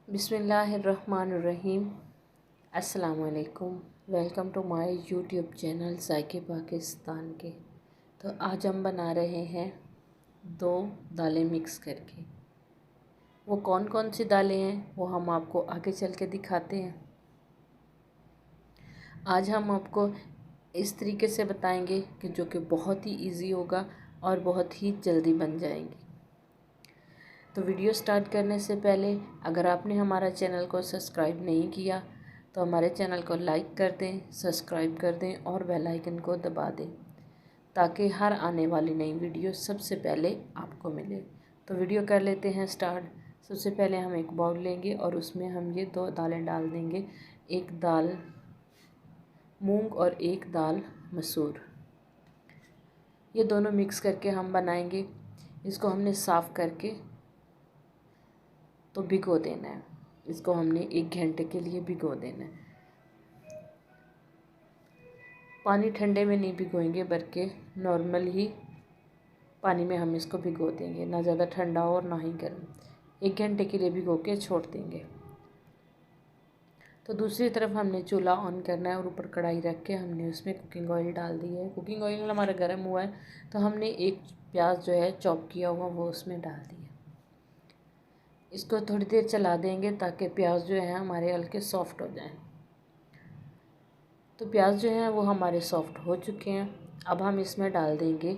बिस्मिल्लाहिर्रहमानिर्रहीम। अस्सलाम वालेकुम। Welcome to my YouTube channel जायके पाकिस्तान के। तो आज हम बना रहे हैं 2 दालें मिक्स करके। वो कौन कौन सी दालें हैं वो हम आपको आगे चल के दिखाते हैं। आज हम आपको इस तरीके से बताएंगे कि जो कि बहुत ही इजी होगा और बहुत ही जल्दी बन जाएंगी। तो वीडियो स्टार्ट करने से पहले अगर आपने हमारा चैनल को सब्सक्राइब नहीं किया तो हमारे चैनल को लाइक कर दें, सब्सक्राइब कर दें और बेल आइकन को दबा दें ताकि हर आने वाली नई वीडियो सबसे पहले आपको मिले। तो वीडियो कर लेते हैं स्टार्ट। सबसे पहले हम एक बाउल लेंगे और उसमें हम ये 2 दालें डाल देंगे, एक दाल मूंग और एक दाल मसूर। ये दोनों मिक्स करके हम बनाएंगे। इसको हमने साफ़ करके तो भिगो देना है। इसको हमने 1 घंटे के लिए भिगो देना है। पानी ठंडे में नहीं भिगोएंगे बल्कि नॉर्मल ही पानी में हम इसको भिगो देंगे, ना ज़्यादा ठंडा और ना ही गर्म। 1 घंटे के लिए भिगो के छोड़ देंगे। तो दूसरी तरफ हमने चूल्हा ऑन करना है और ऊपर कढ़ाई रख के हमने उसमें कुकिंग ऑयल डाल दिया है। कुकिंग ऑयल हमारा गर्म हुआ है तो हमने एक प्याज जो है चॉप किया हुआ वो उसमें डाल दिया। इसको थोड़ी देर चला देंगे ताकि प्याज जो है हमारे हल्के सॉफ्ट हो जाएं। तो प्याज जो है वो हमारे सॉफ्ट हो चुके हैं। अब हम इसमें डाल देंगे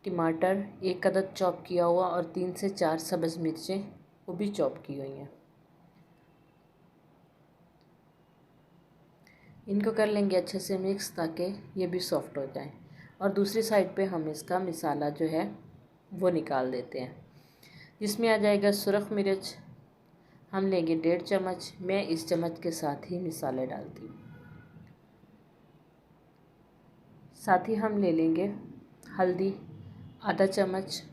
टमाटर, 1 अदद चॉप किया हुआ और 3 से 4 सब्ज़ मिर्चें वो भी चॉप की हुई हैं। इनको कर लेंगे अच्छे से मिक्स ताकि ये भी सॉफ्ट हो जाए। और दूसरी साइड पे हम इसका मसाला जो है वो निकाल देते हैं, जिसमें आ जाएगा सुरख मिर्च। हम लेंगे 1.5 चम्मच। मैं इस चम्मच के साथ ही मसाले डालती हूँ। साथ ही हम ले लेंगे हल्दी आधा चम्मच,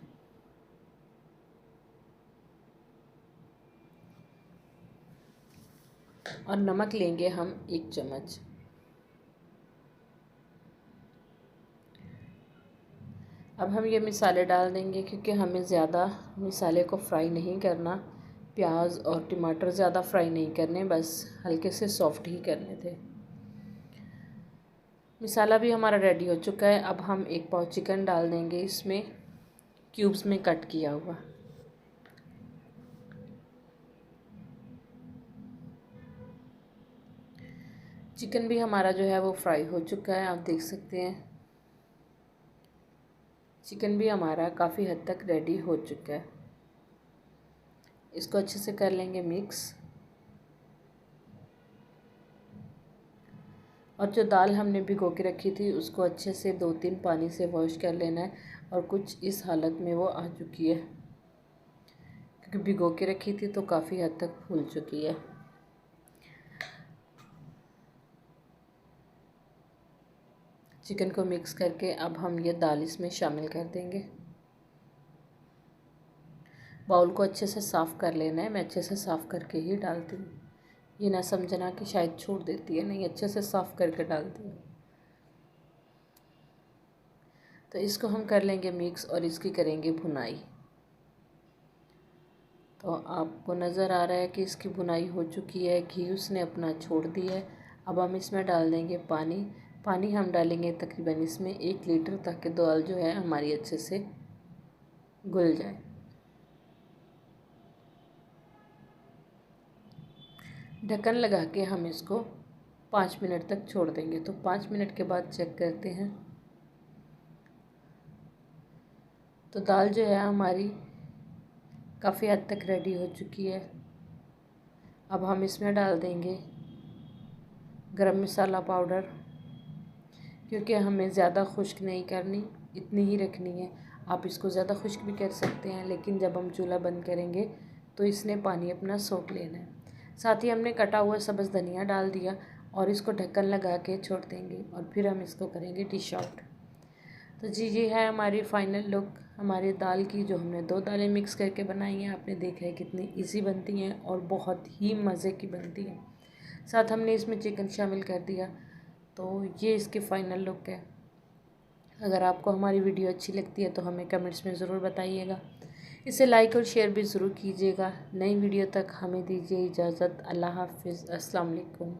और नमक लेंगे हम 1 चम्मच। अब हम ये मसाले डाल देंगे क्योंकि हमें ज़्यादा मसाले को फ्राई नहीं करना। प्याज और टमाटर ज़्यादा फ्राई नहीं करने, बस हल्के से सॉफ्ट ही करने थे। मसाला भी हमारा रेडी हो चुका है। अब हम 1 पाव चिकन डाल देंगे इसमें, क्यूब्स में कट किया हुआ। चिकन भी हमारा जो है वो फ्राई हो चुका है, आप देख सकते हैं। चिकन भी हमारा काफ़ी हद तक रेडी हो चुका है। इसको अच्छे से कर लेंगे मिक्स। और जो दाल हमने भिगो के रखी थी उसको अच्छे से 2-3 पानी से वॉश कर लेना है। और कुछ इस हालत में वो आ चुकी है क्योंकि भिगो के रखी थी तो काफ़ी हद तक फूल चुकी है। चिकन को मिक्स करके अब हम ये दाल इसमें शामिल कर देंगे। बाउल को अच्छे से साफ़ कर लेना है। मैं अच्छे से साफ़ करके ही डालती हूँ, ये ना समझना कि शायद छोड़ देती है, नहीं, अच्छे से साफ़ करके डालती हूँ। तो इसको हम कर लेंगे मिक्स और इसकी करेंगे भुनाई। तो आपको नज़र आ रहा है कि इसकी भुनाई हो चुकी है, घी उसने अपना छोड़ दिया है। अब हम इसमें डाल देंगे पानी। पानी हम डालेंगे तकरीबन इसमें 1 लीटर, ताकि दाल जो है हमारी अच्छे से घुल जाए। ढक्कन लगा के हम इसको 5 मिनट तक छोड़ देंगे। तो 5 मिनट के बाद चेक करते हैं। तो दाल जो है हमारी काफ़ी हद तक रेडी हो चुकी है। अब हम इसमें डाल देंगे गरम मसाला पाउडर, क्योंकि हमें ज़्यादा खुश्क नहीं करनी, इतनी ही रखनी है। आप इसको ज़्यादा खुश्क भी कर सकते हैं, लेकिन जब हम चूल्हा बंद करेंगे तो इसने पानी अपना सोख लेना है। साथ ही हमने कटा हुआ सब्ज़ धनिया डाल दिया और इसको ढक्कन लगा के छोड़ देंगे और फिर हम इसको करेंगे डिश आउट। तो जी, ये है हमारी फ़ाइनल लुक हमारी दाल की, जो हमने 2 दालें मिक्स करके बनाई हैं। आपने देखा है कितनी इजी बनती हैं और बहुत ही मज़े की बनती हैं। साथ हमने इसमें चिकन शामिल कर दिया। तो ये इसकी फ़ाइनल लुक है। अगर आपको हमारी वीडियो अच्छी लगती है तो हमें कमेंट्स में ज़रूर बताइएगा। इसे लाइक और शेयर भी ज़रूर कीजिएगा। नई वीडियो तक हमें दीजिए इजाज़त। अल्लाह हाफ़िज़। अस्सलाम वालेकुम।